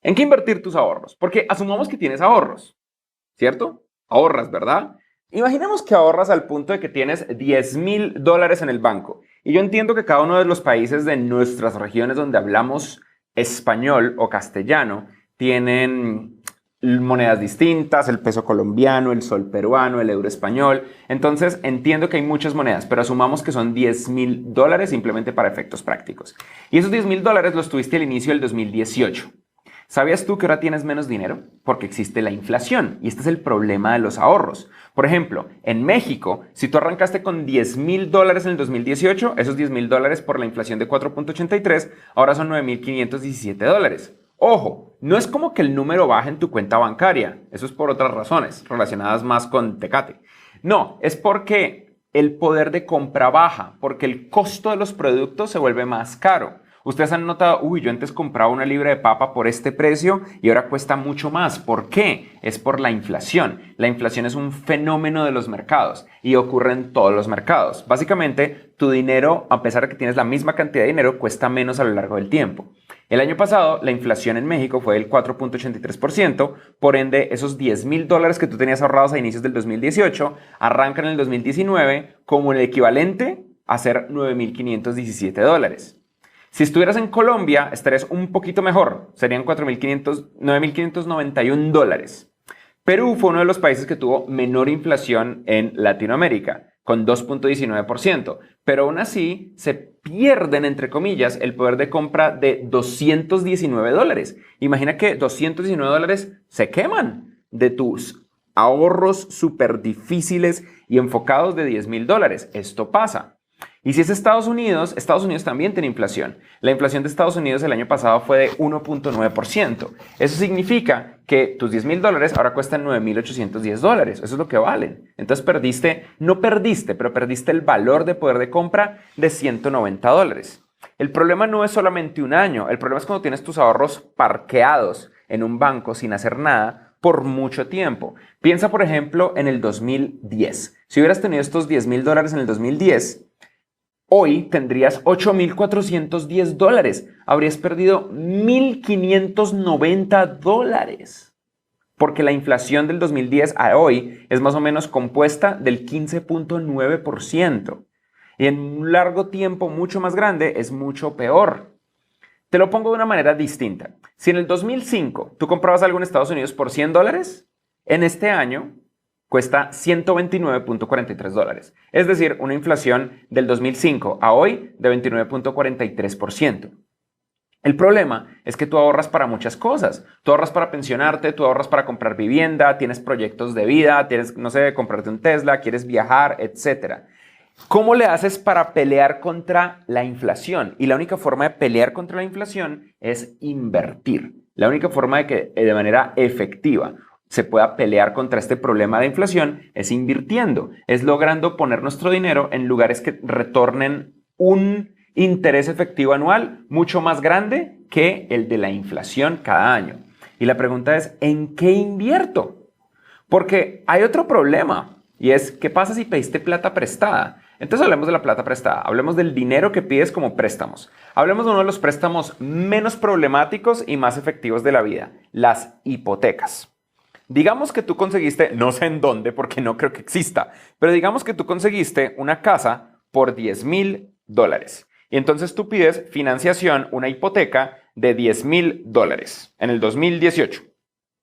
¿En qué invertir tus ahorros? Porque asumamos que tienes ahorros, ¿cierto? Ahorras, ¿verdad? Imaginemos que ahorras al punto de que tienes $10,000 en el banco. Y yo entiendo que cada uno de los países de nuestras regiones donde hablamos español o castellano tienen monedas distintas, el peso colombiano, el sol peruano, el euro español. Entonces entiendo que hay muchas monedas, pero asumamos que son $10,000 simplemente para efectos prácticos. Y esos $10,000 los tuviste al inicio del 2018. ¿Sabías tú que ahora tienes menos dinero? Porque existe la inflación y este es el problema de los ahorros. Por ejemplo, en México, si tú arrancaste con $10,000 en el 2018, esos $10,000 por la inflación de 4.83, ahora son $9,517. Ojo, no es como que el número baje en tu cuenta bancaria, eso es por otras razones relacionadas más con Tecate. No, es porque el poder de compra baja, porque el costo de los productos se vuelve más caro. Ustedes han notado, uy, yo antes compraba una libra de papa por este precio y ahora cuesta mucho más. ¿Por qué? Es por la inflación. La inflación es un fenómeno de los mercados y ocurre en todos los mercados. Básicamente, tu dinero, a pesar de que tienes la misma cantidad de dinero, cuesta menos a lo largo del tiempo. El año pasado, la inflación en México fue del 4.83%, por ende, esos $10,000 que tú tenías ahorrados a inicios del 2018 arrancan en el 2019 como el equivalente a ser $9,517. Si estuvieras en Colombia, estarías un poquito mejor. Serían $9,591. Perú fue uno de los países que tuvo menor inflación en Latinoamérica, con 2.19%. Pero aún así, se pierden, entre comillas, el poder de compra de $219. Imagina que $219 se queman de tus ahorros súper difíciles y enfocados de $10,000. Esto pasa. Y si es Estados Unidos también tiene inflación. La inflación de Estados Unidos el año pasado fue de 1.9%. Eso significa que tus $10,000 ahora cuestan $9,810. Eso es lo que valen. Entonces no perdiste, pero perdiste el valor de poder de compra de $190. El problema no es solamente un año. El problema es cuando tienes tus ahorros parqueados en un banco sin hacer nada por mucho tiempo. Piensa, por ejemplo, en el 2010. Si hubieras tenido estos $10,000 en el 2010, hoy tendrías $8,410. Habrías perdido $1,590. Porque la inflación del 2010 a hoy es más o menos compuesta del 15.9%. Y en un largo tiempo mucho más grande es mucho peor. Te lo pongo de una manera distinta. Si en el 2005 tú comprabas algo en Estados Unidos por $100, en este año cuesta $129.43. Es decir, una inflación del 2005 a hoy de 29.43%. El problema es que tú ahorras para muchas cosas. Tú ahorras para pensionarte, tú ahorras para comprar vivienda, tienes proyectos de vida, tienes, no sé, comprarte un Tesla, quieres viajar, etc. ¿Cómo le haces para pelear contra la inflación? Y la única forma de pelear contra la inflación es invertir. La única forma de que de manera efectiva se pueda pelear contra este problema de inflación es invirtiendo, es logrando poner nuestro dinero en lugares que retornen un interés efectivo anual mucho más grande que el de la inflación cada año. Y la pregunta es, ¿en qué invierto? Porque hay otro problema y es, ¿qué pasa si pediste plata prestada? Entonces hablemos de la plata prestada, hablemos del dinero que pides como préstamos. Hablemos de uno de los préstamos menos problemáticos y más efectivos de la vida, las hipotecas. Digamos que tú conseguiste, no sé en dónde porque no creo que exista, pero digamos que tú conseguiste una casa por $10,000 y entonces tú pides financiación, una hipoteca de $10,000 en el 2018,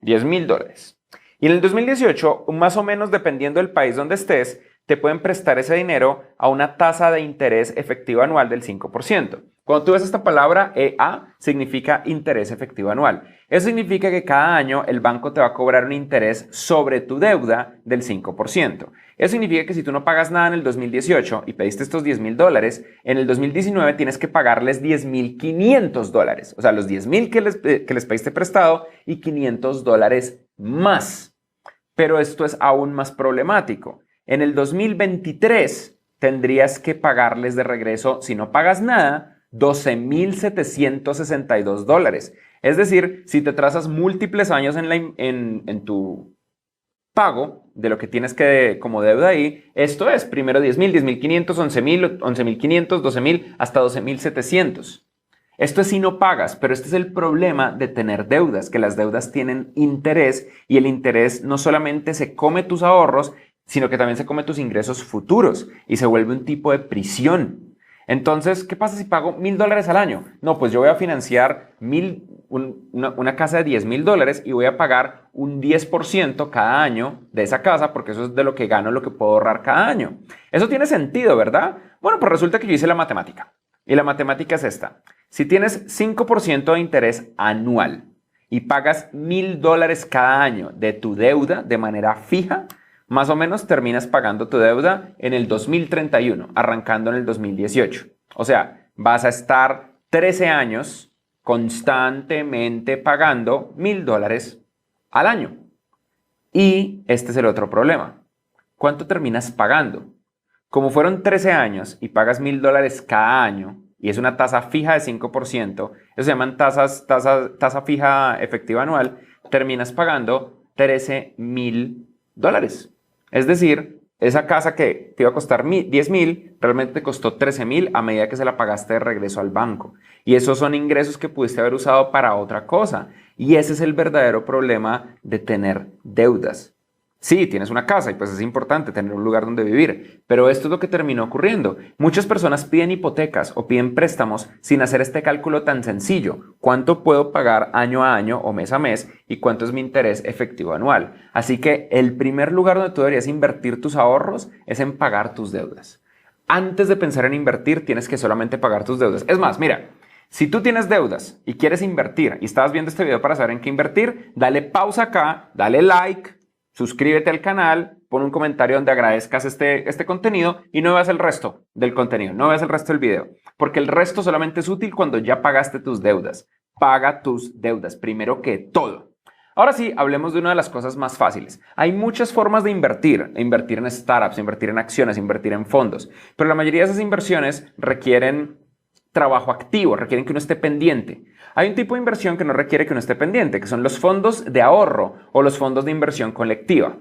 $10,000. Y en el 2018, más o menos dependiendo del país donde estés, te pueden prestar ese dinero a una tasa de interés efectivo anual del 5%. Cuando tú ves esta palabra EA, significa interés efectivo anual. Eso significa que cada año el banco te va a cobrar un interés sobre tu deuda del 5%. Eso significa que si tú no pagas nada en el 2018 y pediste estos $10,000, en el 2019 tienes que pagarles $10,500. O sea, los $10,000 que les pediste prestado y $500 más. Pero esto es aún más problemático. En el 2023 tendrías que pagarles de regreso, si no pagas nada, $12,762. Es decir, si te trazas múltiples años en tu pago de lo que tienes que como deuda ahí, esto es primero 10,000, 10,500, 11,000, 11,500, 12,000, hasta 12,700. Esto es si no pagas, pero este es el problema de tener deudas, que las deudas tienen interés y el interés no solamente se come tus ahorros, sino que también se come tus ingresos futuros y se vuelve un tipo de prisión. Entonces, ¿qué pasa si pago $1,000 al año? No, pues yo voy a financiar una casa de $10,000 y voy a pagar un 10% cada año de esa casa porque eso es de lo que gano, lo que puedo ahorrar cada año. Eso tiene sentido, ¿verdad? Bueno, pues resulta que yo hice la matemática y la matemática es esta. Si tienes 5% de interés anual y pagas $1,000 cada año de tu deuda de manera fija, más o menos terminas pagando tu deuda en el 2031, arrancando en el 2018. O sea, vas a estar 13 años constantemente pagando $1,000 al año. Y este es el otro problema. ¿Cuánto terminas pagando? Como fueron 13 años y pagas $1,000 cada año, y es una tasa fija de 5%, eso se llaman tasa fija efectiva anual, terminas pagando $13,000. Es decir, esa casa que te iba a costar 10,000, realmente te costó 13,000 a medida que se la pagaste de regreso al banco. Y esos son ingresos que pudiste haber usado para otra cosa. Y ese es el verdadero problema de tener deudas. Sí, tienes una casa y pues es importante tener un lugar donde vivir, pero esto es lo que terminó ocurriendo. Muchas personas piden hipotecas o piden préstamos sin hacer este cálculo tan sencillo. ¿Cuánto puedo pagar año a año o mes a mes y cuánto es mi interés efectivo anual? Así que el primer lugar donde tú deberías invertir tus ahorros es en pagar tus deudas. Antes de pensar en invertir, tienes que solamente pagar tus deudas. Es más, mira, si tú tienes deudas y quieres invertir y estabas viendo este video para saber en qué invertir, dale pausa acá, dale like. Suscríbete al canal, pon un comentario donde agradezcas este contenido y no veas el resto del contenido, no veas el resto del video, porque el resto solamente es útil cuando ya pagaste tus deudas. Paga tus deudas, primero que todo. Ahora sí, hablemos de una de las cosas más fáciles. Hay muchas formas de invertir en startups, invertir en acciones, invertir en fondos, pero la mayoría de esas inversiones requieren trabajo activo, requieren que uno esté pendiente. Hay un tipo de inversión que no requiere que uno esté pendiente, que son los fondos de ahorro o los fondos de inversión colectiva.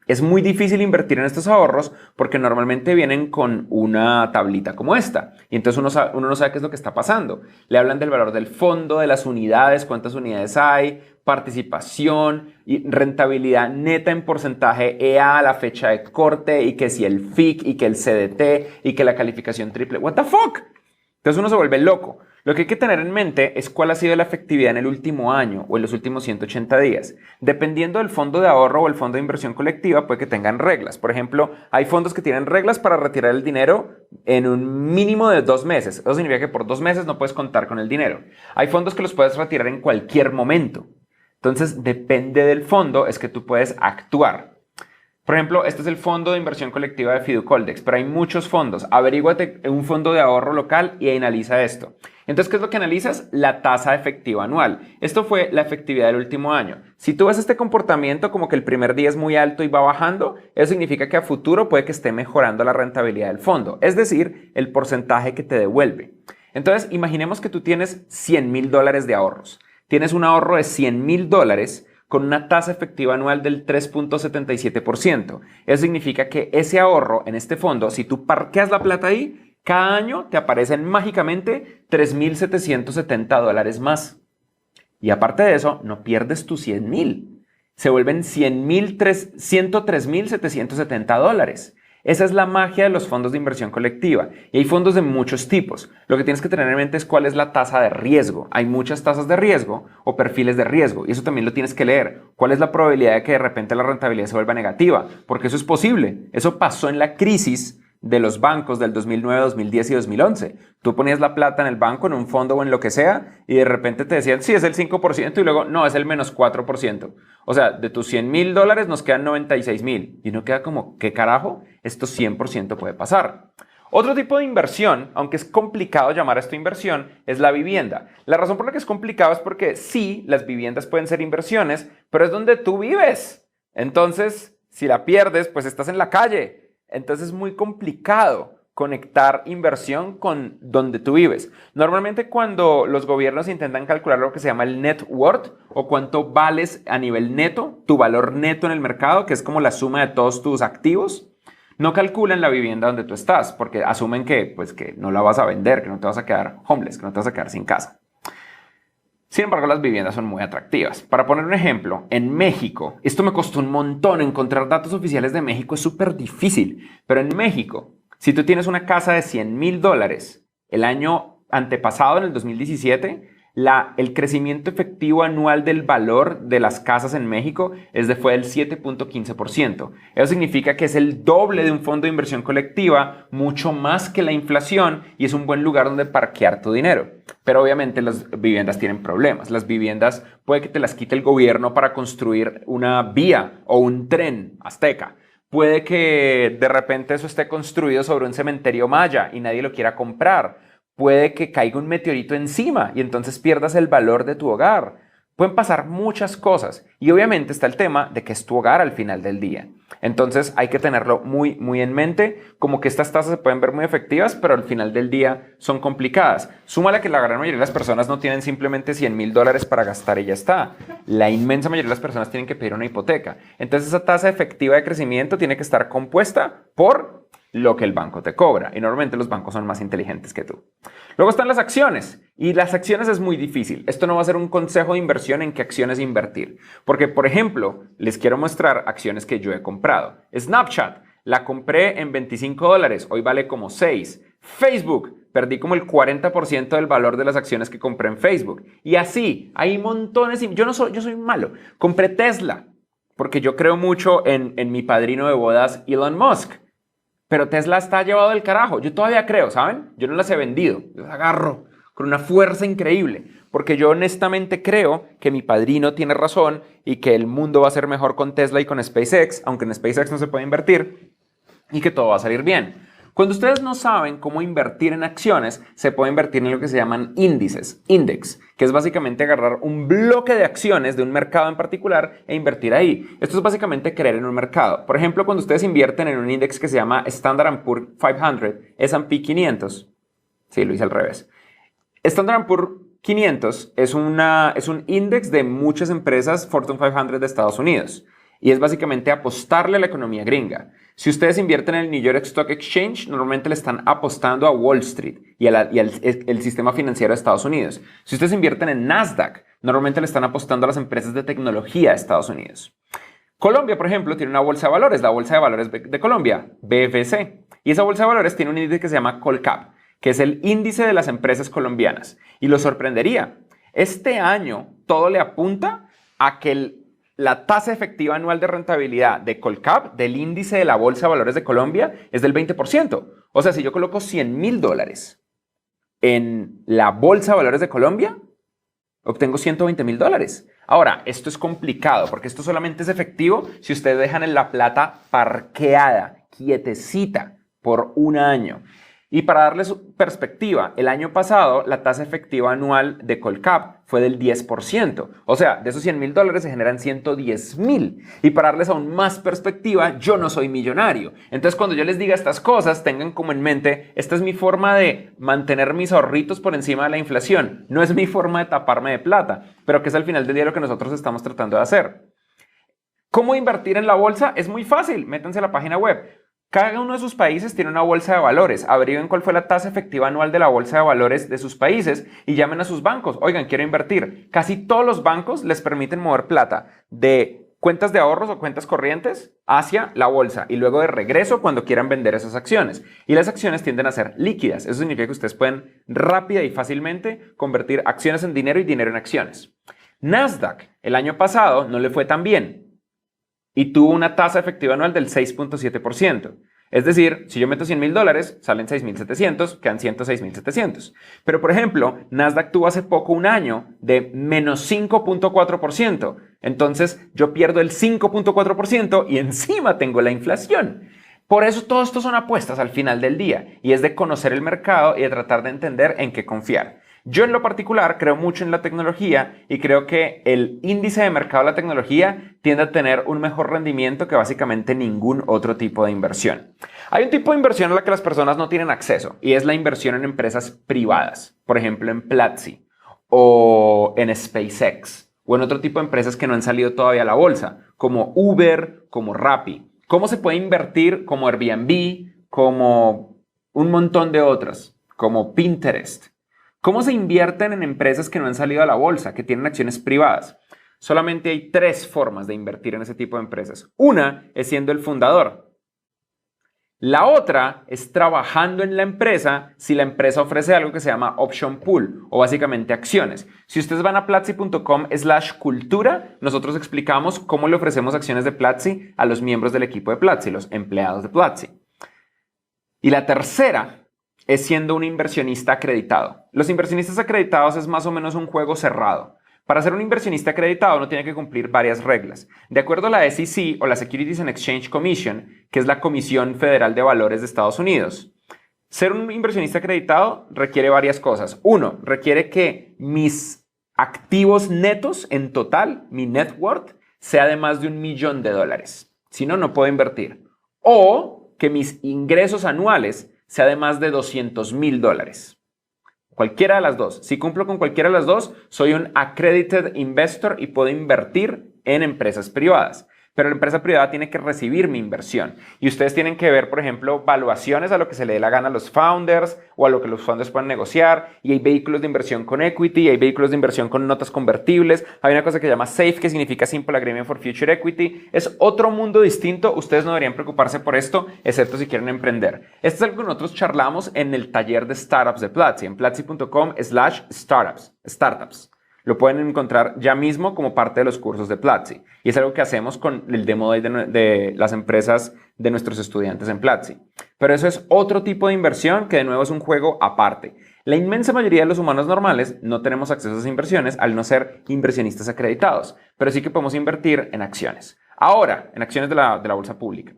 Es muy difícil invertir en estos ahorros porque normalmente vienen con una tablita como esta. Y entonces uno no sabe qué es lo que está pasando. Le hablan del valor del fondo, de las unidades, cuántas unidades hay, participación y rentabilidad neta en porcentaje EA a la fecha de corte y que si el FIC y que el CDT y que la calificación triple. ¿What the fuck? Entonces uno se vuelve loco. Lo que hay que tener en mente es cuál ha sido la efectividad en el último año o en los últimos 180 días. Dependiendo del fondo de ahorro o el fondo de inversión colectiva, puede que tengan reglas. Por ejemplo, hay fondos que tienen reglas para retirar el dinero en un mínimo de 2 meses. Eso significa que por 2 meses no puedes contar con el dinero. Hay fondos que los puedes retirar en cualquier momento. Entonces, depende del fondo, es que tú puedes actuar. Por ejemplo, este es el fondo de inversión colectiva de Fiducoldex, pero hay muchos fondos. Averíguate un fondo de ahorro local y analiza esto. Entonces, ¿qué es lo que analizas? La tasa efectiva anual. Esto fue la efectividad del último año. Si tú ves este comportamiento como que el primer día es muy alto y va bajando, eso significa que a futuro puede que esté mejorando la rentabilidad del fondo, es decir, el porcentaje que te devuelve. Entonces, imaginemos que tú tienes $100,000 de ahorros. Tienes un ahorro de $100,000 con una tasa efectiva anual del 3.77%. Eso significa que ese ahorro en este fondo, si tú parqueas la plata ahí, cada año te aparecen mágicamente $3,770 más. Y aparte de eso, no pierdes tus 100,000. Se vuelven 103,770 dólares. Esa es la magia de los fondos de inversión colectiva. Y hay fondos de muchos tipos. Lo que tienes que tener en mente es cuál es la tasa de riesgo. Hay muchas tasas de riesgo o perfiles de riesgo. Y eso también lo tienes que leer. ¿Cuál es la probabilidad de que de repente la rentabilidad se vuelva negativa? Porque eso es posible. Eso pasó en la crisis de los bancos del 2009, 2010 y 2011. Tú ponías la plata en el banco, en un fondo o en lo que sea, y de repente te decían, sí, es el 5%, y luego, no, es el menos 4%. O sea, de tus $100,000 nos quedan 96,000. Y uno queda como, ¿qué carajo? Esto 100% puede pasar. Otro tipo de inversión, aunque es complicado llamar esto inversión, es la vivienda. La razón por la que es complicado es porque sí, las viviendas pueden ser inversiones, pero es donde tú vives. Entonces, si la pierdes, pues estás en la calle. Entonces es muy complicado conectar inversión con donde tú vives. Normalmente cuando los gobiernos intentan calcular lo que se llama el net worth o cuánto vales a nivel neto, tu valor neto en el mercado, que es como la suma de todos tus activos, No calculan la vivienda donde tú estás porque asumen que, pues, que no la vas a vender, que no te vas a quedar homeless, que no te vas a quedar sin casa. Sin embargo, las viviendas son muy atractivas. Para poner un ejemplo, en México, esto me costó un montón, encontrar datos oficiales de México es súper difícil, pero en México, si tú tienes una casa de $100,000, el año antepasado, en el 2017, el crecimiento efectivo anual del valor de las casas en México fue del 7.15%. Eso significa que es el doble de un fondo de inversión colectiva, mucho más que la inflación, y es un buen lugar donde parquear tu dinero. Pero obviamente las viviendas tienen problemas. Las viviendas puede que te las quite el gobierno para construir una vía o un tren azteca. Puede que de repente eso esté construido sobre un cementerio maya y nadie lo quiera comprar. Puede que caiga un meteorito encima y entonces pierdas el valor de tu hogar. Pueden pasar muchas cosas y obviamente está el tema de que es tu hogar al final del día. Entonces hay que tenerlo muy, muy en mente, como que estas tasas se pueden ver muy efectivas, pero al final del día son complicadas. Súmale que la gran mayoría de las personas no tienen simplemente $100,000 para gastar y ya está. La inmensa mayoría de las personas tienen que pedir una hipoteca. Entonces esa tasa efectiva de crecimiento tiene que estar compuesta por lo que el banco te cobra. Y normalmente los bancos son más inteligentes que tú. Luego están las acciones. Y las acciones es muy difícil. Esto no va a ser un consejo de inversión en qué acciones invertir. Porque, por ejemplo, les quiero mostrar acciones que yo he comprado. Snapchat, la compré en $25. Hoy vale como 6. Facebook, perdí como el 40% del valor de las acciones que compré en Facebook. Y así, hay montones. Yo soy malo. Compré Tesla, porque yo creo mucho en mi padrino de bodas, Elon Musk. Pero Tesla está llevado del carajo. Yo todavía creo, ¿saben? Yo no las he vendido. Yo las agarro con una fuerza increíble. Porque yo honestamente creo que mi padrino tiene razón y que el mundo va a ser mejor con Tesla y con SpaceX, aunque en SpaceX no se puede invertir, y que todo va a salir bien. Cuando ustedes no saben cómo invertir en acciones, se puede invertir en lo que se llaman índices, index, que es básicamente agarrar un bloque de acciones de un mercado en particular e invertir ahí. Esto es básicamente creer en un mercado. Por ejemplo, cuando ustedes invierten en un índice que se llama Standard & Poor's 500, S&P 500, sí, lo hice al revés. Standard & Poor's 500 es un índice de muchas empresas Fortune 500 de Estados Unidos. Y es básicamente apostarle a la economía gringa. Si ustedes invierten en el New York Stock Exchange, normalmente le están apostando a Wall Street y al sistema financiero de Estados Unidos. Si ustedes invierten en Nasdaq, normalmente le están apostando a las empresas de tecnología de Estados Unidos. Colombia, por ejemplo, tiene una bolsa de valores, la Bolsa de Valores de Colombia, BFC. Y esa bolsa de valores tiene un índice que se llama Colcap, que es el índice de las empresas colombianas. Y lo sorprendería, este año todo le apunta a que la tasa efectiva anual de rentabilidad de Colcap, del índice de la Bolsa de Valores de Colombia, es del 20%. O sea, si yo coloco $100,000 en la Bolsa de Valores de Colombia, obtengo $120,000. Ahora, esto es complicado porque esto solamente es efectivo si ustedes dejan la plata parqueada, quietecita, por un año. Y para darles perspectiva, el año pasado la tasa efectiva anual de Colcap fue del 10%. O sea, de esos $100,000 se generan 110,000. Y para darles aún más perspectiva, yo no soy millonario. Entonces, cuando yo les diga estas cosas, tengan como en mente, esta es mi forma de mantener mis ahorritos por encima de la inflación. No es mi forma de taparme de plata, pero que es al final del día lo que nosotros estamos tratando de hacer. ¿Cómo invertir en la bolsa? Es muy fácil. Métanse a la página web. Cada uno de sus países tiene una bolsa de valores. Averigüen cuál fue la tasa efectiva anual de la bolsa de valores de sus países y llamen a sus bancos. Oigan, quiero invertir. Casi todos los bancos les permiten mover plata de cuentas de ahorros o cuentas corrientes hacia la bolsa y luego de regreso cuando quieran vender esas acciones. Y las acciones tienden a ser líquidas. Eso significa que ustedes pueden rápida y fácilmente convertir acciones en dinero y dinero en acciones. Nasdaq el año pasado no le fue tan bien y tuvo una tasa efectiva anual del 6.7%. Es decir, si yo meto $100,000, salen 6.700, quedan 106.700. Pero, por ejemplo, Nasdaq tuvo hace poco un año de menos 5.4%. Entonces, yo pierdo el 5.4% y encima tengo la inflación. Por eso todo esto son apuestas al final del día y es de conocer el mercado y de tratar de entender en qué confiar. Yo en lo particular creo mucho en la tecnología y creo que el índice de mercado de la tecnología tiende a tener un mejor rendimiento que básicamente ningún otro tipo de inversión. Hay un tipo de inversión a la que las personas no tienen acceso y es la inversión en empresas privadas, por ejemplo en Platzi o en SpaceX o en otro tipo de empresas que no han salido todavía a la bolsa, como Uber, como Rappi. ¿Cómo se puede invertir como Airbnb, como un montón de otras, como Pinterest? ¿Cómo se invierten en empresas que no han salido a la bolsa, que tienen acciones privadas? Solamente hay 3 formas de invertir en ese tipo de empresas. Una es siendo el fundador. La otra es trabajando en la empresa si la empresa ofrece algo que se llama option pool o básicamente acciones. Si ustedes van a platzi.com/cultura, nosotros explicamos cómo le ofrecemos acciones de Platzi a los miembros del equipo de Platzi, los empleados de Platzi. Y la tercera es siendo un inversionista acreditado. Los inversionistas acreditados es más o menos un juego cerrado. Para ser un inversionista acreditado uno tiene que cumplir varias reglas. De acuerdo a la SEC o la Securities and Exchange Commission, que es la Comisión Federal de Valores de Estados Unidos, ser un inversionista acreditado requiere varias cosas. Uno, requiere que mis activos netos en total, mi net worth, sea de más de $1 millón. Si no, no puedo invertir. O que mis ingresos anuales sea de más de $200,000. Cualquiera de las dos. Si cumplo con cualquiera de las dos, soy un accredited investor y puedo invertir en empresas privadas. Pero la empresa privada tiene que recibir mi inversión. Y ustedes tienen que ver, por ejemplo, valuaciones a lo que se le dé la gana a los founders o a lo que los founders puedan negociar. Y hay vehículos de inversión con equity, hay vehículos de inversión con notas convertibles. Hay una cosa que se llama SAFE, que significa Simple Agreement for Future Equity. Es otro mundo distinto. Ustedes no deberían preocuparse por esto, excepto si quieren emprender. Esto es algo que nosotros charlamos en el taller de startups de Platzi, en platzi.com/startups. Lo pueden encontrar ya mismo como parte de los cursos de Platzi. Y es algo que hacemos con el Demo Day de las empresas de nuestros estudiantes en Platzi. Pero eso es otro tipo de inversión que de nuevo es un juego aparte. La inmensa mayoría de los humanos normales no tenemos acceso a esas inversiones al no ser inversionistas acreditados. Pero sí que podemos invertir en acciones. Ahora, en acciones de la bolsa pública.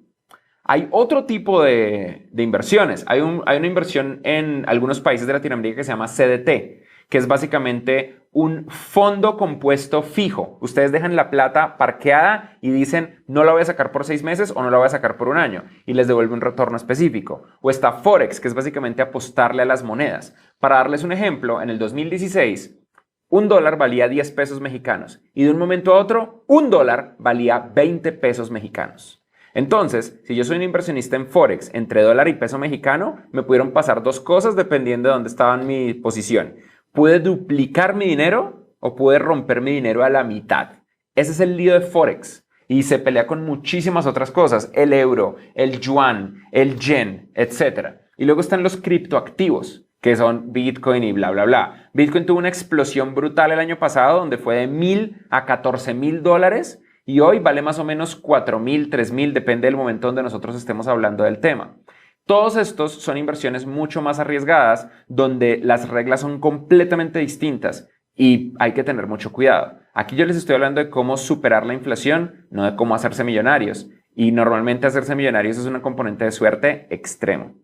Hay otro tipo de inversiones. Hay una inversión en algunos países de Latinoamérica que se llama CDT, que es básicamente un fondo compuesto fijo. Ustedes dejan la plata parqueada y dicen, no la voy a sacar por 6 meses o no la voy a sacar por 1 año, y les devuelve un retorno específico. O está Forex, que es básicamente apostarle a las monedas. Para darles un ejemplo, en el 2016, $1 valía 10 pesos mexicanos y de un momento a otro, $1 valía 20 pesos mexicanos. Entonces, si yo soy un inversionista en Forex entre dólar y peso mexicano, me pudieron pasar 2 cosas dependiendo de dónde estaba en mi posición. Pude duplicar mi dinero o pude romper mi dinero a la mitad. Ese es el lío de Forex. Y se pelea con muchísimas otras cosas. El euro, el yuan, el yen, etc. Y luego están los criptoactivos, que son Bitcoin y bla, bla, bla. Bitcoin tuvo una explosión brutal el año pasado, donde fue de $1,000 a $14,000. Y hoy vale más o menos 4,000, 3,000, depende del momento donde nosotros estemos hablando del tema. Todos estos son inversiones mucho más arriesgadas, donde las reglas son completamente distintas y hay que tener mucho cuidado. Aquí yo les estoy hablando de cómo superar la inflación, no de cómo hacerse millonarios. Y normalmente hacerse millonarios es una componente de suerte extremo.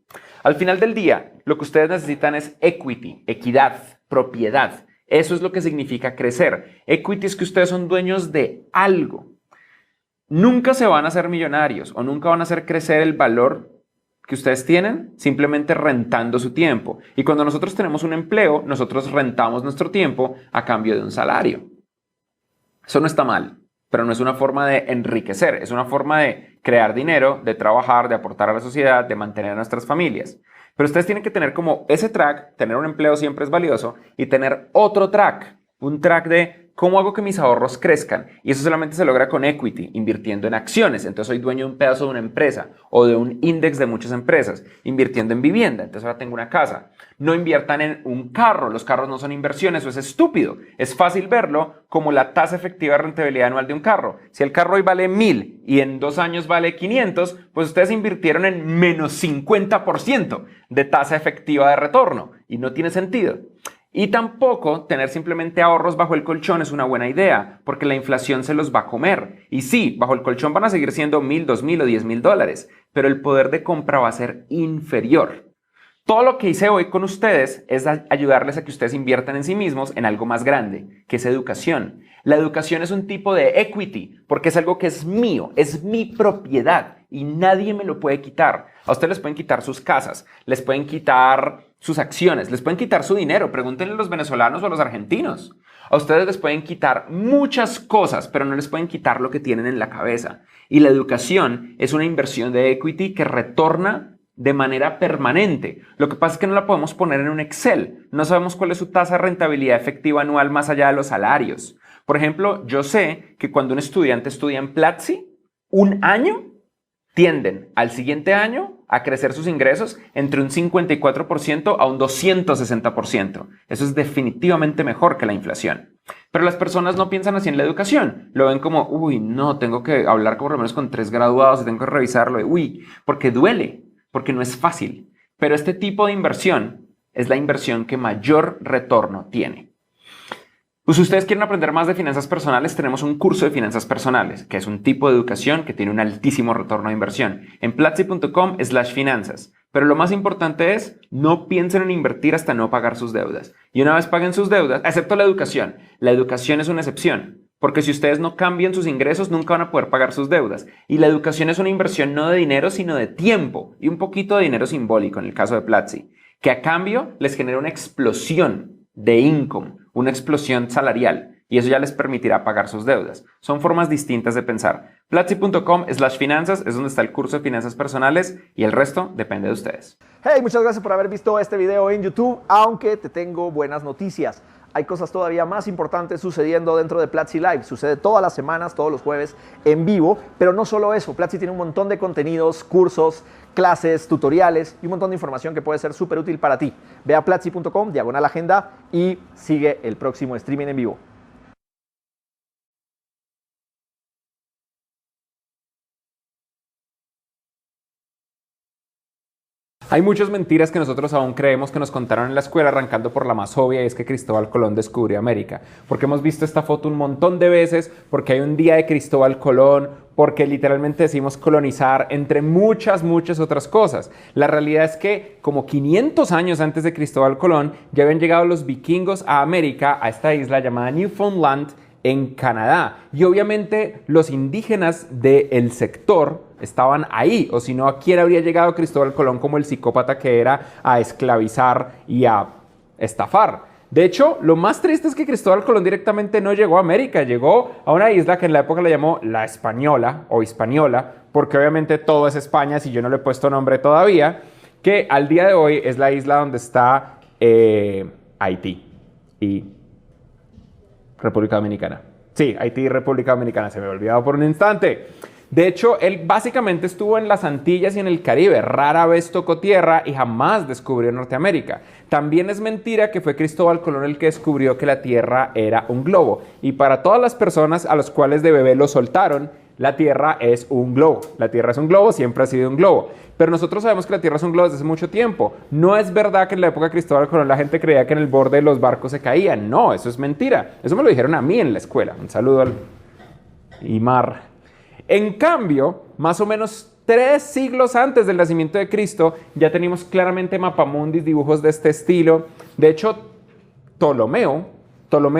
Al final del día, lo que ustedes necesitan es equity, equidad, propiedad. Eso es lo que significa crecer. Equity es que ustedes son dueños de algo. Nunca se van a hacer millonarios o nunca van a hacer crecer el valor que ustedes tienen simplemente rentando su tiempo. Y cuando nosotros tenemos un empleo, nosotros rentamos nuestro tiempo a cambio de un salario. Eso no está mal, pero no es una forma de enriquecer, es una forma de crear dinero, de trabajar, de aportar a la sociedad, de mantener a nuestras familias. Pero ustedes tienen que tener como ese track, tener un empleo siempre es valioso, y tener otro track, un track de ¿cómo hago que mis ahorros crezcan? Y eso solamente se logra con equity, invirtiendo en acciones. Entonces soy dueño de un pedazo de una empresa o de un índice de muchas empresas. Invirtiendo en vivienda. Entonces ahora tengo una casa. No inviertan en un carro. Los carros no son inversiones. Eso es estúpido. Es fácil verlo como la tasa efectiva de rentabilidad anual de un carro. Si el carro hoy vale 1,000 y en 2 años vale 500, pues ustedes invirtieron en menos 50% de tasa efectiva de retorno. Y no tiene sentido. Y tampoco tener simplemente ahorros bajo el colchón es una buena idea, porque la inflación se los va a comer. Y sí, bajo el colchón van a seguir siendo 1,000, 2,000 o 10,000 dólares, pero el poder de compra va a ser inferior. Todo lo que hice hoy con ustedes es ayudarles a que ustedes inviertan en sí mismos en algo más grande, que es educación. La educación es un tipo de equity, porque es algo que es mío, es mi propiedad y nadie me lo puede quitar. A ustedes les pueden quitar sus casas, les pueden quitar sus acciones, les pueden quitar su dinero. Pregúntenle a los venezolanos o a los argentinos. A ustedes les pueden quitar muchas cosas, pero no les pueden quitar lo que tienen en la cabeza. Y la educación es una inversión de equity que retorna de manera permanente. Lo que pasa es que no la podemos poner en un Excel. No sabemos cuál es su tasa de rentabilidad efectiva anual más allá de los salarios. Por ejemplo, yo sé que cuando un estudiante estudia en Platzi, un año tienden al siguiente año a crecer sus ingresos entre un 54% a un 260%. Eso es definitivamente mejor que la inflación. Pero las personas no piensan así en la educación. Lo ven como, uy, no, tengo que hablar por lo menos con 3 graduados y tengo que revisarlo. Uy, porque duele, porque no es fácil. Pero este tipo de inversión es la inversión que mayor retorno tiene. Pues si ustedes quieren aprender más de finanzas personales, tenemos un curso de finanzas personales, que es un tipo de educación que tiene un altísimo retorno de inversión, en platzi.com/finanzas. Pero lo más importante es, no piensen en invertir hasta no pagar sus deudas. Y una vez paguen sus deudas, excepto la educación es una excepción. Porque si ustedes no cambian sus ingresos, nunca van a poder pagar sus deudas. Y la educación es una inversión no de dinero, sino de tiempo. Y un poquito de dinero simbólico en el caso de Platzi, que a cambio les genera una explosión de income, una explosión salarial, y eso ya les permitirá pagar sus deudas. Son formas distintas de pensar. Platzi.com/finanzas es donde está el curso de finanzas personales y el resto depende de ustedes. Hey, muchas gracias por haber visto este video en YouTube, aunque te tengo buenas noticias. Hay cosas todavía más importantes sucediendo dentro de Platzi Live. Sucede todas las semanas, todos los jueves en vivo, pero no solo eso. Platzi tiene un montón de contenidos, cursos, clases, tutoriales y un montón de información que puede ser súper útil para ti. Ve a platzi.com/agenda y sigue el próximo streaming en vivo. Hay muchas mentiras que nosotros aún creemos que nos contaron en la escuela, arrancando por la más obvia, y es que Cristóbal Colón descubrió América. Porque hemos visto esta foto un montón de veces, porque hay un día de Cristóbal Colón, porque literalmente decimos colonizar, entre muchas otras cosas. La realidad es que como 500 años antes de Cristóbal Colón, ya habían llegado los vikingos a América, a esta isla llamada Newfoundland, en Canadá. Y obviamente los indígenas del sector estaban ahí, o si no, ¿a quién habría llegado Cristóbal Colón como el psicópata que era a esclavizar y a estafar? De hecho, lo más triste es que Cristóbal Colón directamente no llegó a América, llegó a una isla que en la época la llamó La Española o Hispaniola, porque obviamente todo es España, si yo no le he puesto nombre todavía, que al día de hoy es la isla donde está Haití y República Dominicana. Sí, Haití y República Dominicana, se me había olvidado por un instante. De hecho, él básicamente estuvo en las Antillas y en el Caribe, rara vez tocó tierra y jamás descubrió Norteamérica. También es mentira que fue Cristóbal Colón el que descubrió que la Tierra era un globo. Y para todas las personas a las cuales de bebé lo soltaron, la Tierra es un globo. La Tierra es un globo, siempre ha sido un globo. Pero nosotros sabemos que la Tierra es un globo desde hace mucho tiempo. No es verdad que en la época de Cristóbal Colón la gente creía que en el borde de los barcos se caían. No, eso es mentira. Eso me lo dijeron a mí en la escuela. Un saludo al Imar. En cambio, más o menos 3 siglos antes del nacimiento de Cristo, ya teníamos claramente mapamundis, dibujos de este estilo. De hecho, Ptolomeo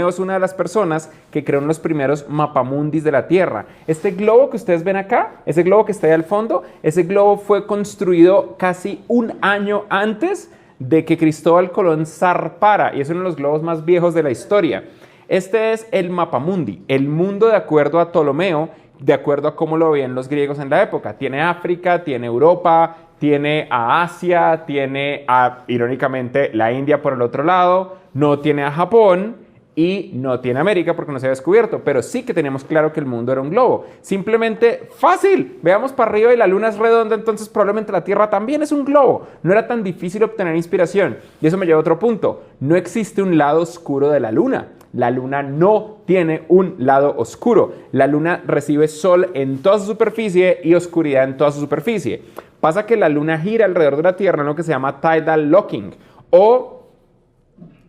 es una de las personas que creó los primeros mapamundis de la Tierra. Este globo que ustedes ven acá, ese globo que está ahí al fondo, ese globo fue construido casi un año antes de que Cristóbal Colón zarpara, y es uno de los globos más viejos de la historia. Este es el mapamundi, el mundo de acuerdo a Ptolomeo, de acuerdo a cómo lo veían los griegos en la época. Tiene África, tiene Europa, tiene a Asia, tiene a, irónicamente, la India por el otro lado, no tiene a Japón y no tiene América porque no se había descubierto, pero sí que teníamos claro que el mundo era un globo. Simplemente fácil, veamos para arriba y la luna es redonda, entonces probablemente la Tierra también es un globo. No era tan difícil obtener inspiración. Y eso me lleva a otro punto. No existe un lado oscuro de la luna. La luna no tiene un lado oscuro. La luna recibe sol en toda su superficie y oscuridad en toda su superficie. Pasa que la luna gira alrededor de la Tierra en lo que se llama tidal locking, o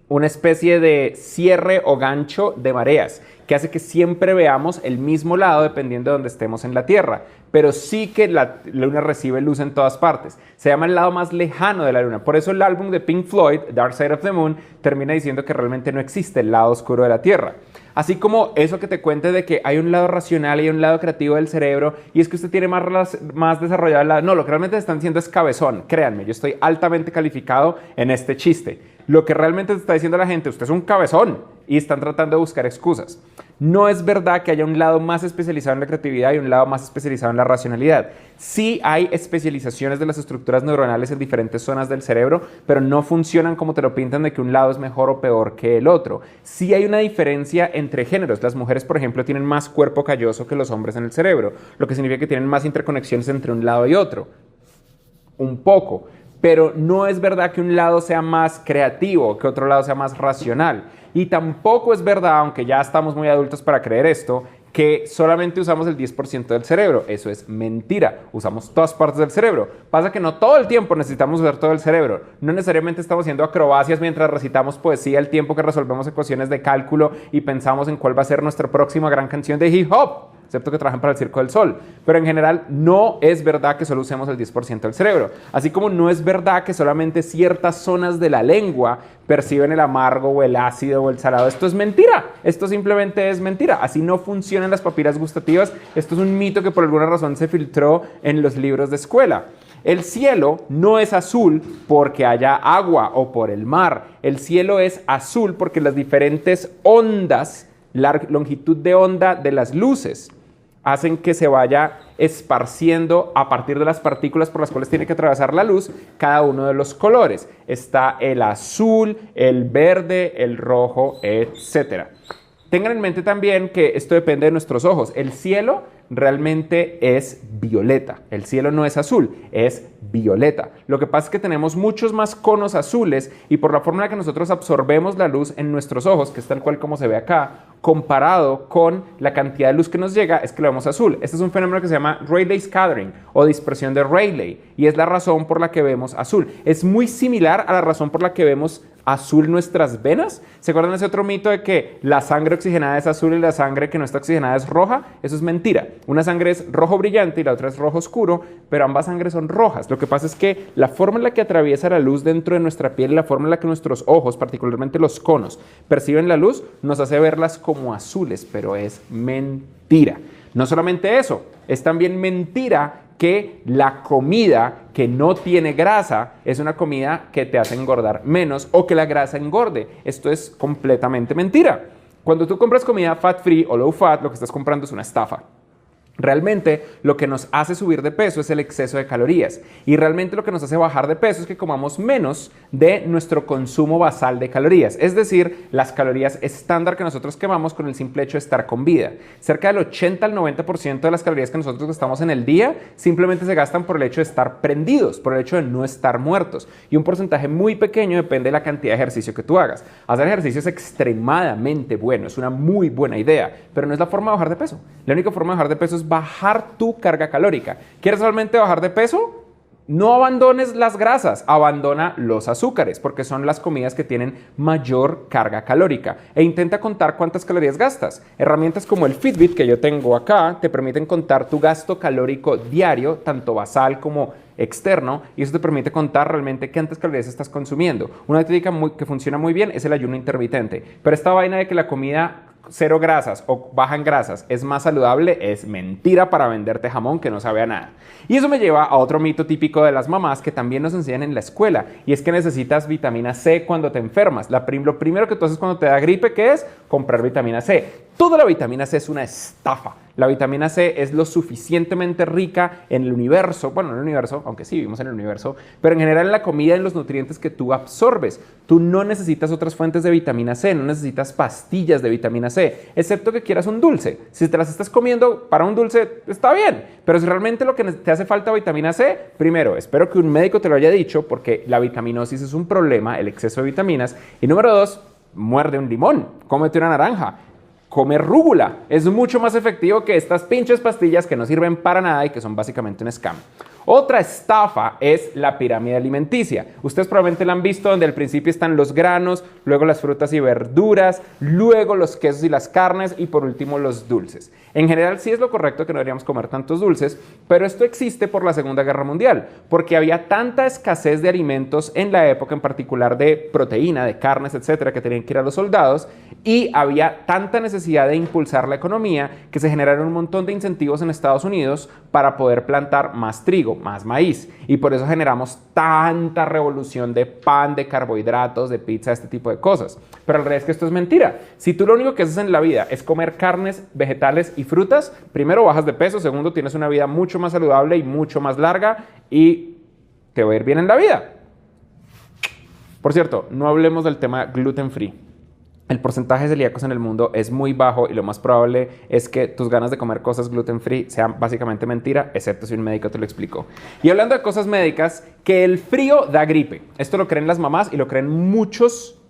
una especie de cierre o gancho de mareas, que hace que siempre veamos el mismo lado dependiendo de donde estemos en la Tierra. Pero sí que la luna recibe luz en todas partes. Se llama el lado más lejano de la luna. Por eso el álbum de Pink Floyd, Dark Side of the Moon, termina diciendo que realmente no existe el lado oscuro de la Tierra. Así como eso que te cuente de que hay un lado racional y un lado creativo del cerebro, y es que usted tiene más desarrollado el lado. No, lo que realmente están diciendo es cabezón. Créanme, yo estoy altamente calificado en este chiste. Lo que realmente te está diciendo la gente, usted es un cabezón, y están tratando de buscar excusas. No es verdad que haya un lado más especializado en la creatividad y un lado más especializado en la racionalidad. Sí hay especializaciones de las estructuras neuronales en diferentes zonas del cerebro, pero no funcionan como te lo pintan de que un lado es mejor o peor que el otro. Sí hay una diferencia entre géneros. Las mujeres, por ejemplo, tienen más cuerpo calloso que los hombres en el cerebro, lo que significa que tienen más interconexiones entre un lado y otro. Un poco. Pero no es verdad que un lado sea más creativo, que otro lado sea más racional. Y tampoco es verdad, aunque ya estamos muy adultos para creer esto, que solamente usamos el 10% del cerebro. Eso es mentira. Usamos todas partes del cerebro. Pasa que no todo el tiempo necesitamos usar todo el cerebro. No necesariamente estamos haciendo acrobacias mientras recitamos poesía el tiempo que resolvemos ecuaciones de cálculo y pensamos en cuál va a ser nuestra próxima gran canción de hip hop, excepto que trabajan para el Circo del Sol. Pero en general no es verdad que solo usemos el 10% del cerebro. Así como no es verdad que solamente ciertas zonas de la lengua perciben el amargo o el ácido o el salado. Esto es mentira. Esto simplemente es mentira. Así no funcionan las papilas gustativas. Esto es un mito que por alguna razón se filtró en los libros de escuela. El cielo no es azul porque haya agua o por el mar. El cielo es azul porque las diferentes ondas, la longitud de onda de las luces, hacen que se vaya esparciendo a partir de las partículas por las cuales tiene que atravesar la luz cada uno de los colores. Está el azul, el verde, el rojo, etc. Tengan en mente también que esto depende de nuestros ojos. El cielo realmente es violeta. El cielo no es azul, es violeta. Lo que pasa es que tenemos muchos más conos azules y por la forma en la que nosotros absorbemos la luz en nuestros ojos, que es tal cual como se ve acá, comparado con la cantidad de luz que nos llega, es que lo vemos azul. Este es un fenómeno que se llama Rayleigh scattering o dispersión de Rayleigh y es la razón por la que vemos azul. Es muy similar a la razón por la que vemos azul nuestras venas. ¿Se acuerdan de ese otro mito de que la sangre oxigenada es azul y la sangre que no está oxigenada es roja? Eso es mentira. Una sangre es rojo brillante y la otra es rojo oscuro, pero ambas sangres son rojas. Lo que pasa es que la forma en la que atraviesa la luz dentro de nuestra piel y la forma en la que nuestros ojos, particularmente los conos, perciben la luz, nos hace verlas como azules, pero es mentira. No solamente eso, es también mentira que la comida que no tiene grasa es una comida que te hace engordar menos o que la grasa engorde. Esto es completamente mentira. Cuando tú compras comida fat free o low fat, lo que estás comprando es una estafa. Realmente lo que nos hace subir de peso es el exceso de calorías y realmente lo que nos hace bajar de peso es que comamos menos de nuestro consumo basal de calorías, es decir, las calorías estándar que nosotros quemamos con el simple hecho de estar con vida. Cerca del 80 al 90% de las calorías que nosotros gastamos en el día simplemente se gastan por el hecho de estar prendidos, por el hecho de no estar muertos y un porcentaje muy pequeño depende de la cantidad de ejercicio que tú hagas. Hacer ejercicio es extremadamente bueno, es una muy buena idea, pero no es la forma de bajar de peso. La única forma de bajar de peso es bajar tu carga calórica. ¿Quieres realmente bajar de peso? No abandones las grasas, abandona los azúcares, porque son las comidas que tienen mayor carga calórica. E intenta contar cuántas calorías gastas. Herramientas como el Fitbit que yo tengo acá te permiten contar tu gasto calórico diario, tanto basal como externo, y eso te permite contar realmente cuántas calorías estás consumiendo. Una técnica que funciona muy bien es el ayuno intermitente. Pero esta vaina de que la comida cero grasas o baja en grasas es más saludable es mentira para venderte jamón que no sabe a nada. Y eso me lleva a otro mito típico de las mamás que también nos enseñan en la escuela y es que necesitas vitamina C cuando te enfermas. Lo primero que tú haces cuando te da gripe, ¿qué es? Comprar vitamina C. Toda la vitamina C es una estafa. La vitamina C es lo suficientemente rica en el universo, bueno, no en el universo, aunque sí vivimos en el universo, pero en general en la comida y en los nutrientes que tú absorbes. Tú no necesitas otras fuentes de vitamina C, no necesitas pastillas de vitamina C, excepto que quieras un dulce. Si te las estás comiendo para un dulce, está bien, pero si realmente lo que te hace falta vitamina C, primero, espero que un médico te lo haya dicho, porque la vitaminosis es un problema, el exceso de vitaminas, y número dos, muerde un limón, cómete una naranja. Comer rúgula es mucho más efectivo que estas pinches pastillas que no sirven para nada y que son básicamente un scam. Otra estafa es la pirámide alimenticia. Ustedes probablemente la han visto donde al principio están los granos, luego las frutas y verduras, luego los quesos y las carnes y por último los dulces. En general sí es lo correcto que no deberíamos comer tantos dulces, pero esto existe por la Segunda Guerra Mundial, porque había tanta escasez de alimentos en la época, en particular de proteína, de carnes, etcétera, que tenían que ir a los soldados y había tanta necesidad de impulsar la economía que se generaron un montón de incentivos en Estados Unidos para poder plantar más trigo. trigo, más maíz. Y por eso generamos tanta revolución de pan, de carbohidratos, de pizza, este tipo de cosas. Pero la realidad es que esto es mentira. Si tú lo único que haces en la vida es comer carnes, vegetales y frutas, primero bajas de peso, segundo tienes una vida mucho más saludable y mucho más larga y te va a ir bien en la vida. Por cierto, no hablemos del tema gluten free. El porcentaje de celíacos en el mundo es muy bajo y lo más probable es que tus ganas de comer cosas gluten free sean básicamente mentira, excepto si un médico te lo explicó. Y hablando de cosas médicas, que el frío da gripe. Esto lo creen las mamás y lo creen muchos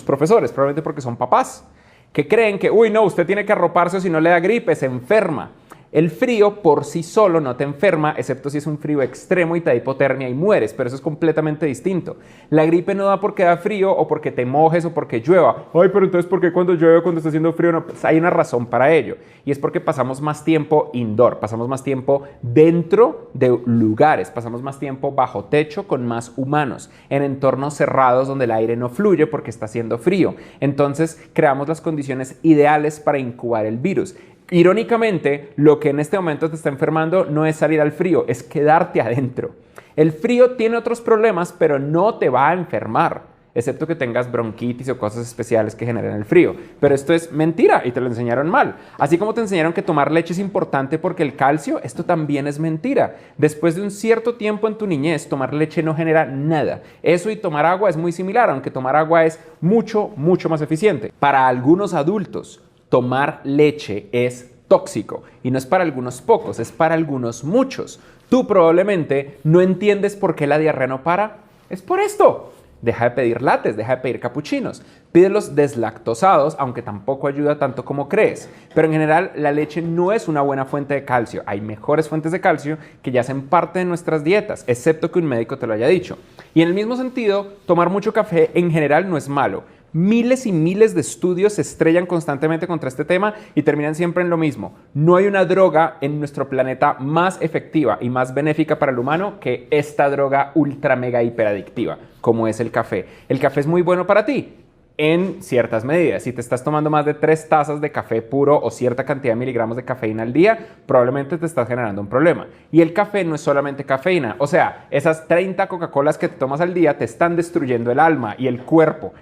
profesores, probablemente porque son papás, que creen que, uy, no, usted tiene que arroparse o si no le da gripe, se enferma. El frío por sí solo no te enferma, excepto si es un frío extremo y te da hipotermia y mueres, pero eso es completamente distinto. La gripe no da porque da frío o porque te mojes o porque llueva. Ay, pero entonces, ¿por qué cuando llueve, cuando está haciendo frío? No, pues hay una razón para ello. Y es porque pasamos más tiempo indoor, pasamos más tiempo dentro de lugares, pasamos más tiempo bajo techo con más humanos, en entornos cerrados donde el aire no fluye porque está haciendo frío. Entonces, creamos las condiciones ideales para incubar el virus. Irónicamente, lo que en este momento te está enfermando no es salir al frío, es quedarte adentro. El frío tiene otros problemas, pero no te va a enfermar, excepto que tengas bronquitis o cosas especiales que generen el frío. Pero esto es mentira y te lo enseñaron mal. Así como te enseñaron que tomar leche es importante porque el calcio, esto también es mentira. Después de un cierto tiempo en tu niñez, tomar leche no genera nada. Eso y tomar agua es muy similar, aunque tomar agua es mucho más eficiente. Para algunos adultos, tomar leche es tóxico y no es para algunos pocos, es para algunos muchos. Tú probablemente no entiendes por qué la diarrea no para. Es por esto. Deja de pedir lates, deja de pedir capuchinos. Pídelos deslactosados, aunque tampoco ayuda tanto como crees. Pero en general, la leche no es una buena fuente de calcio. Hay mejores fuentes de calcio que ya hacen parte de nuestras dietas, excepto que un médico te lo haya dicho. Y en el mismo sentido, tomar mucho café en general no es malo. Miles y miles de estudios se estrellan constantemente contra este tema y terminan siempre en lo mismo. No hay una droga en nuestro planeta más efectiva y más benéfica para el humano que esta droga ultra mega hiperadictiva, como es el café. El café es muy bueno para ti en ciertas medidas. Si te estás tomando más de 3 tazas de café puro o cierta cantidad de miligramos de cafeína al día, probablemente te estás generando un problema. Y el café no es solamente cafeína. O sea, esas 30 Coca-Colas que te tomas al día te están destruyendo el alma y el cuerpo.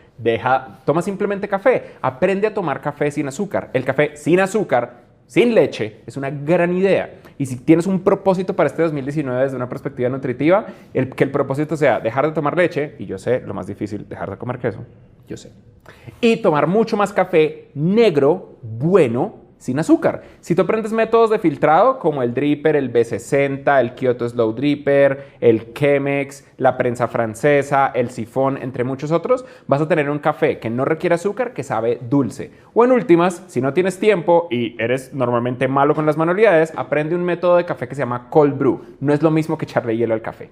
Toma simplemente café. Aprende a tomar café sin azúcar. El café sin azúcar, sin leche, es una gran idea. Y si tienes un propósito para este 2019 desde una perspectiva nutritiva, que el propósito sea dejar de tomar leche, y yo sé, lo más difícil, dejar de comer queso, yo sé. Y tomar mucho más café negro, bueno, sin azúcar. Si tú aprendes métodos de filtrado como el dripper, el B60, el Kyoto Slow Dripper, el Chemex, la prensa francesa, el sifón, entre muchos otros, vas a tener un café que no requiere azúcar, que sabe dulce. O en últimas, si no tienes tiempo y eres normalmente malo con las manualidades, aprende un método de café que se llama cold brew. No es lo mismo que echarle hielo al café.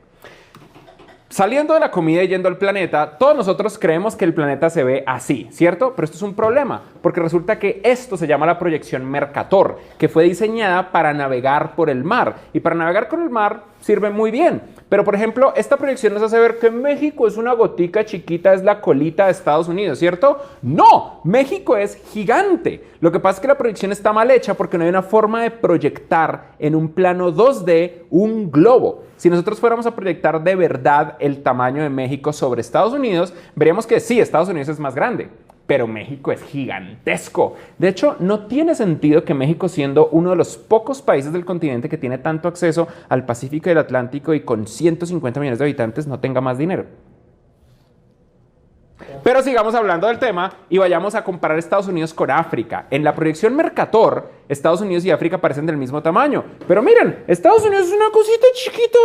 Saliendo de la comida y yendo al planeta, todos nosotros creemos que el planeta se ve así, ¿cierto? Pero esto es un problema, porque resulta que esto se llama la proyección Mercator, que fue diseñada para navegar por el mar. Y para navegar con el mar sirve muy bien. Pero, por ejemplo, esta proyección nos hace ver que México es una gotica chiquita, es la colita de Estados Unidos, ¿cierto? ¡No! México es gigante. Lo que pasa es que la proyección está mal hecha porque no hay una forma de proyectar en un plano 2D un globo. Si nosotros fuéramos a proyectar de verdad el tamaño de México sobre Estados Unidos, veríamos que sí, Estados Unidos es más grande, pero México es gigantesco. De hecho, no tiene sentido que México, siendo uno de los pocos países del continente que tiene tanto acceso al Pacífico y el Atlántico y con 150 millones de habitantes, no tenga más dinero. Pero sigamos hablando del tema y vayamos a comparar Estados Unidos con África. En la proyección Mercator, Estados Unidos y África parecen del mismo tamaño. Pero miren, Estados Unidos es una cosita chiquita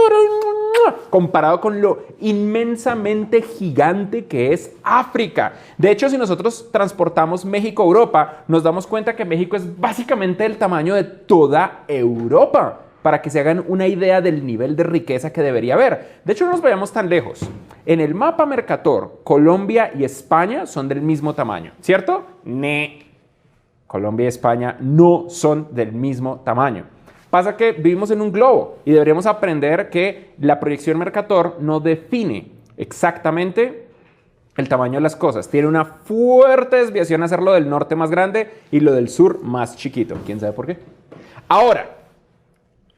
comparado con lo inmensamente gigante que es África. De hecho, si nosotros transportamos México a Europa, nos damos cuenta que México es básicamente el tamaño de toda Europa, para que se hagan una idea del nivel de riqueza que debería haber. De hecho, no nos vayamos tan lejos. En el mapa Mercator, Colombia y España son del mismo tamaño, ¿cierto? Colombia y España no son del mismo tamaño. Pasa que vivimos en un globo y deberíamos aprender que la proyección Mercator no define exactamente el tamaño de las cosas. Tiene una fuerte desviación a hacerlo del norte más grande y lo del sur más chiquito. ¿Quién sabe por qué? Ahora,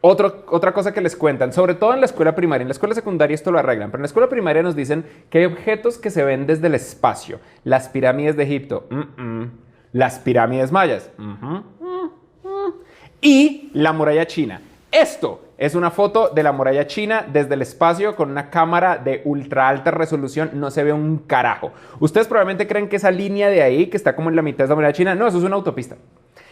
Otra cosa que les cuentan, sobre todo en la escuela primaria, en la escuela secundaria esto lo arreglan, pero en la escuela primaria nos dicen que hay objetos que se ven desde el espacio. Las pirámides de Egipto, las pirámides mayas, y la muralla china. Esto es una foto de la muralla china desde el espacio con una cámara de ultra alta resolución. No se ve un carajo. Ustedes probablemente creen que esa línea de ahí, que está como en la mitad de la muralla china, no, eso es una autopista.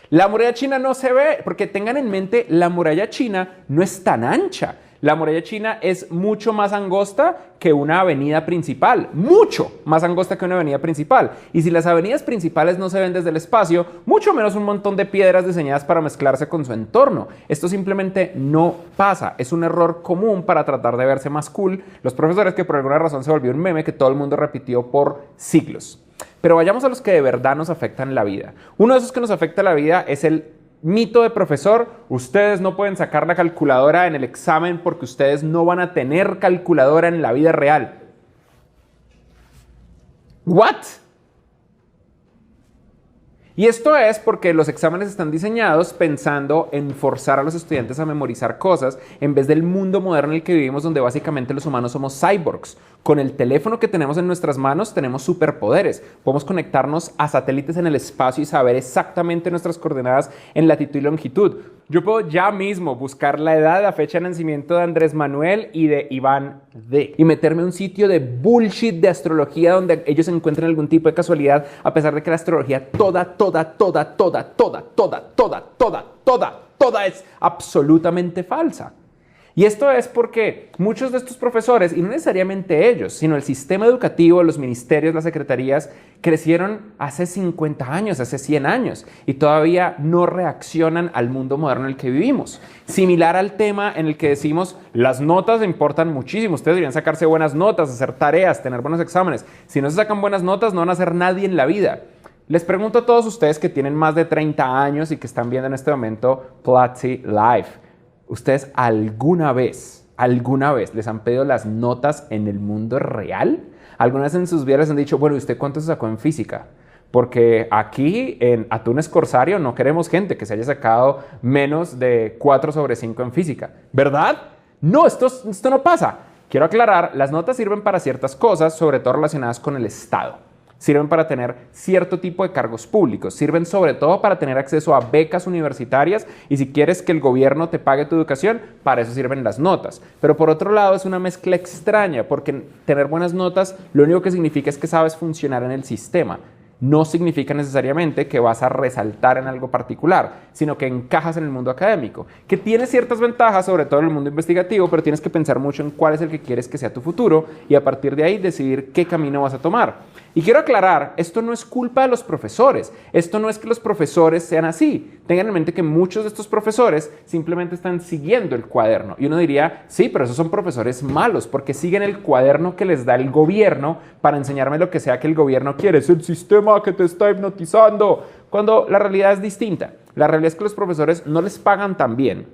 La muralla china no se ve, porque tengan en mente, la muralla china no es tan ancha. La muralla china es mucho más angosta que una avenida principal, mucho más angosta que una avenida principal. Y si las avenidas principales no se ven desde el espacio, mucho menos un montón de piedras diseñadas para mezclarse con su entorno. Esto simplemente no pasa. Es un error común para tratar de verse más cool. Los profesores, que por alguna razón se volvió un meme que todo el mundo repitió por siglos. Pero vayamos a los que de verdad nos afectan la vida. Uno de esos que nos afecta la vida es el mito de profesor. Ustedes no pueden sacar la calculadora en el examen porque ustedes no van a tener calculadora en la vida real. ¿What? Y esto es porque los exámenes están diseñados pensando en forzar a los estudiantes a memorizar cosas en vez del mundo moderno en el que vivimos, donde básicamente los humanos somos cyborgs. Con el teléfono que tenemos en nuestras manos tenemos superpoderes. Podemos conectarnos a satélites en el espacio y saber exactamente nuestras coordenadas en latitud y longitud. Yo puedo ya mismo buscar la edad, la fecha de nacimiento de Andrés Manuel y de Iván D. Y meterme en un sitio de bullshit de astrología donde ellos encuentren algún tipo de casualidad, a pesar de que la astrología toda es absolutamente falsa. Y esto es porque muchos de estos profesores, y no necesariamente ellos, sino el sistema educativo, los ministerios, las secretarías, crecieron hace 50 años, hace 100 años, y todavía no reaccionan al mundo moderno en el que vivimos. Similar al tema en el que decimos, las notas importan muchísimo, ustedes deberían sacarse buenas notas, hacer tareas, tener buenos exámenes. Si no se sacan buenas notas, no van a ser nadie en la vida. Les pregunto a todos ustedes que tienen más de 30 años y que están viendo en este momento Platzi Live, ¿ustedes alguna vez les han pedido las notas en el mundo real? ¿Alguna vez en sus vidas les han dicho, bueno, ¿usted cuánto se sacó en física? Porque aquí en Atunes Corsario no queremos gente que se haya sacado menos de 4/5 en física. ¿Verdad? No, esto no pasa. Quiero aclarar, las notas sirven para ciertas cosas, sobre todo relacionadas con el Estado. Sirven para tener cierto tipo de cargos públicos, sirven sobre todo para tener acceso a becas universitarias y si quieres que el gobierno te pague tu educación, para eso sirven las notas. Pero por otro lado es una mezcla extraña porque tener buenas notas lo único que significa es que sabes funcionar en el sistema. No significa necesariamente que vas a resaltar en algo particular, sino que encajas en el mundo académico, que tiene ciertas ventajas, sobre todo en el mundo investigativo, pero tienes que pensar mucho en cuál es el que quieres que sea tu futuro y a partir de ahí decidir qué camino vas a tomar. Y quiero aclarar, esto no es culpa de los profesores, esto no es que los profesores sean así. Tengan en mente que muchos de estos profesores simplemente están siguiendo el cuaderno. Y uno diría, sí, pero esos son profesores malos porque siguen el cuaderno que les da el gobierno para enseñarme lo que sea que el gobierno quiere. Es el sistema que te está hipnotizando. Cuando la realidad es distinta. La realidad es que los profesores no les pagan tan bien.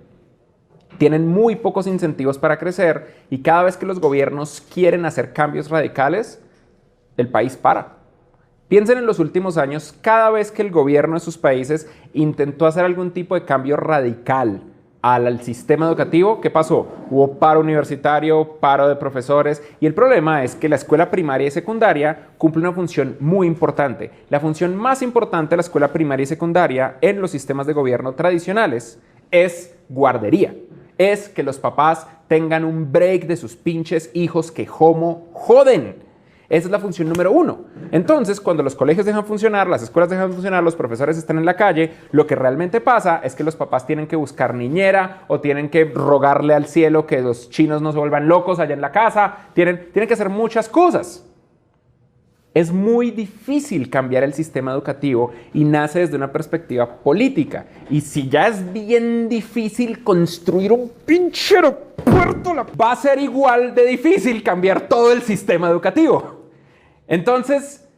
Tienen muy pocos incentivos para crecer y cada vez que los gobiernos quieren hacer cambios radicales, el país para. Piensen en los últimos años, cada vez que el gobierno de sus países intentó hacer algún tipo de cambio radical al sistema educativo, ¿qué pasó? Hubo paro universitario, paro de profesores y el problema es que la escuela primaria y secundaria cumple una función muy importante. La función más importante de la escuela primaria y secundaria en los sistemas de gobierno tradicionales es guardería. Es que los papás tengan un break de sus pinches hijos que joden. Esa es la función número 1. Entonces, cuando los colegios dejan funcionar, las escuelas dejan funcionar, los profesores están en la calle, lo que realmente pasa es que los papás tienen que buscar niñera o tienen que rogarle al cielo que los chinos no se vuelvan locos allá en la casa. Tienen que hacer muchas cosas. Es muy difícil cambiar el sistema educativo y nace desde una perspectiva política. Y si ya es bien difícil construir un pinche aeropuerto, va a ser igual de difícil cambiar todo el sistema educativo. Entonces,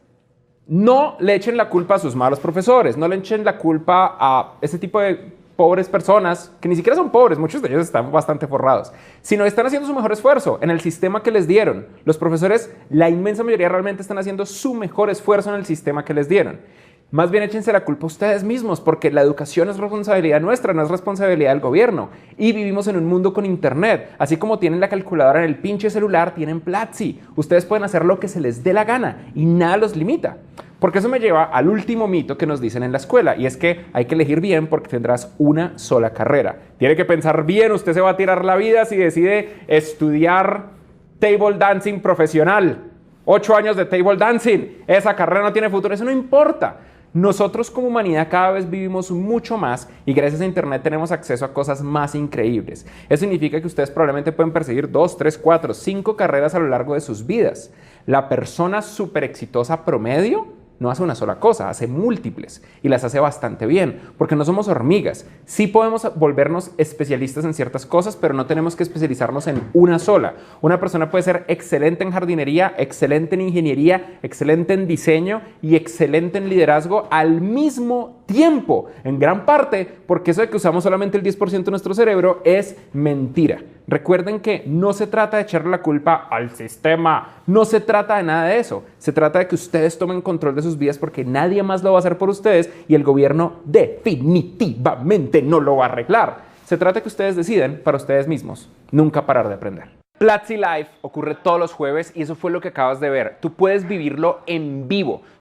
no le echen la culpa a sus malos profesores, no le echen la culpa a ese tipo de pobres personas, que ni siquiera son pobres, muchos de ellos están bastante forrados, sino están haciendo su mejor esfuerzo en el sistema que les dieron. Los profesores, la inmensa mayoría realmente están haciendo su mejor esfuerzo en el sistema que les dieron. Más bien échense la culpa a ustedes mismos, porque la educación es responsabilidad nuestra, no es responsabilidad del gobierno. Y vivimos en un mundo con internet. Así como tienen la calculadora en el pinche celular, tienen Platzi. Ustedes pueden hacer lo que se les dé la gana y nada los limita. Porque eso me lleva al último mito que nos dicen en la escuela, y es que hay que elegir bien porque tendrás una sola carrera. Tiene que pensar bien, usted se va a tirar la vida si decide estudiar table dancing profesional. 8 años de table dancing, esa carrera no tiene futuro, eso no importa. Nosotros como humanidad cada vez vivimos mucho más y gracias a internet tenemos acceso a cosas más increíbles. Eso significa que ustedes probablemente pueden perseguir 2, 3, 4, 5 carreras a lo largo de sus vidas. La persona súper exitosa promedio no hace una sola cosa, hace múltiples y las hace bastante bien, porque no somos hormigas. Sí podemos volvernos especialistas en ciertas cosas, pero no tenemos que especializarnos en una sola. Una persona puede ser excelente en jardinería, excelente en ingeniería, excelente en diseño y excelente en liderazgo al mismo tiempo, en gran parte porque eso de que usamos solamente el 10% de nuestro cerebro es mentira. Recuerden que no se trata de echarle la culpa al sistema, no se trata de nada de eso, se trata de que ustedes tomen control de sus vidas porque nadie más lo va a hacer por ustedes y el gobierno definitivamente no lo va a arreglar. Se trata de que ustedes deciden para ustedes mismos, nunca parar de aprender. Platzi Live ocurre todos los jueves y eso fue lo que acabas de ver. Tú puedes vivirlo en vivo.